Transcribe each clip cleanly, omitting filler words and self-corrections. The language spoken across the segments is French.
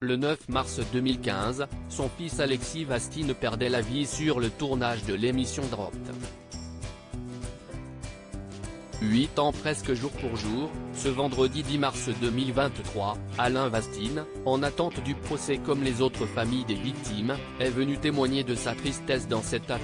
Le 9 mars 2015, son fils Alexis Vastine perdait la vie sur le tournage de l'émission Dropped. 8 ans presque jour pour jour, ce vendredi 10 mars 2023, Alain Vastine, en attente du procès comme les autres familles des victimes, est venu témoigner de sa tristesse dans cet aveu.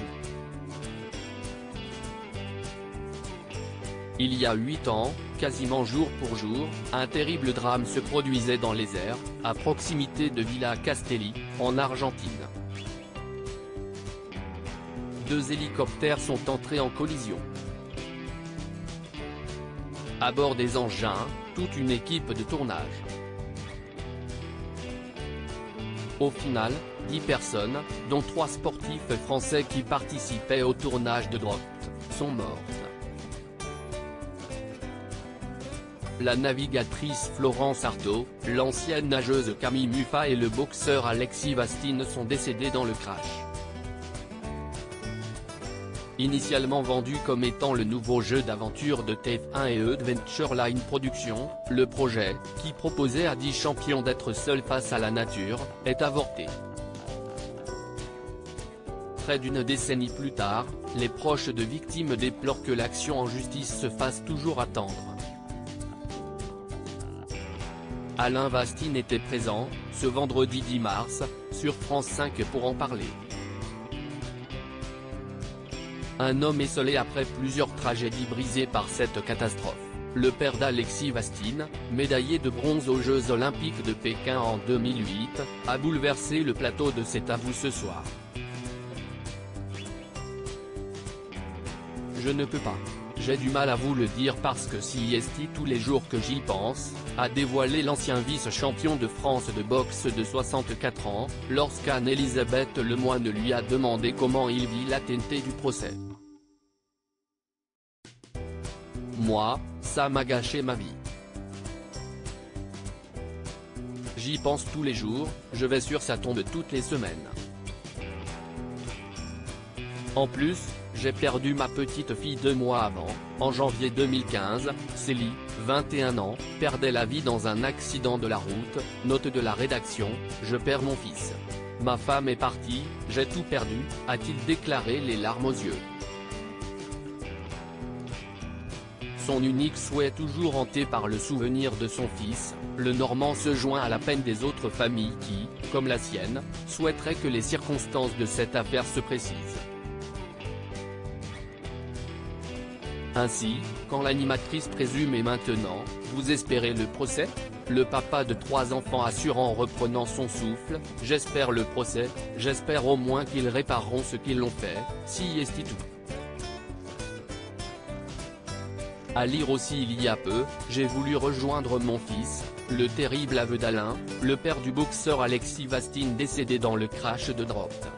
Il y a 8 ans, quasiment jour pour jour, un terrible drame se produisait dans les airs, à proximité de Villa Castelli, en Argentine. 2 hélicoptères sont entrés en collision. À bord des engins, toute une équipe de tournage. Au final, 10 personnes, dont 3 sportifs français qui participaient au tournage de Dropped, sont mortes. La navigatrice Florence Artaud, l'ancienne nageuse Camille Muffat et le boxeur Alexis Vastine sont décédés dans le crash. Initialement vendu comme étant le nouveau jeu d'aventure de TF1 et Adventure Line Productions, le projet, qui proposait à 10 champions d'être seuls face à la nature, est avorté. Près d'une décennie plus tard, les proches de victimes déplorent que l'action en justice se fasse toujours attendre. Alain Vastine était présent, ce vendredi 10 mars, sur France 5 pour en parler. Un homme esseulé après plusieurs tragédies brisées par cette catastrophe, le père d'Alexis Vastine, médaillé de bronze aux Jeux Olympiques de Pékin en 2008, a bouleversé le plateau de cet avou ce soir. Je ne peux pas. J'ai du mal à vous le dire parce que si est tous les jours que j'y pense, a dévoilé l'ancien vice-champion de France de boxe de 64 ans, lorsqu'Anne-Elisabeth Lemoine lui a demandé comment il vit l'intensité du procès. Moi, ça m'a gâché ma vie. J'y pense tous les jours, je vais sur sa tombe toutes les semaines. En plus, j'ai perdu ma petite fille 2 mois avant, en janvier 2015, Célie, 21 ans, perdait la vie dans un accident de la route, note de la rédaction, je perds mon fils. Ma femme est partie, j'ai tout perdu, a-t-il déclaré les larmes aux yeux. Son unique souhait toujours hanté par le souvenir de son fils, le Normand se joint à la peine des autres familles qui, comme la sienne, souhaiteraient que les circonstances de cette affaire se précisent. Ainsi, quand l'animatrice présume et maintenant, vous espérez le procès? Le papa de 3 enfants assure en reprenant son souffle, j'espère le procès, j'espère au moins qu'ils répareront ce qu'ils l'ont fait, si est tout. À lire aussi il y a peu, j'ai voulu rejoindre mon fils, le terrible aveu d'Alain, le père du boxeur Alexis Vastine décédé dans le crash de Dropped.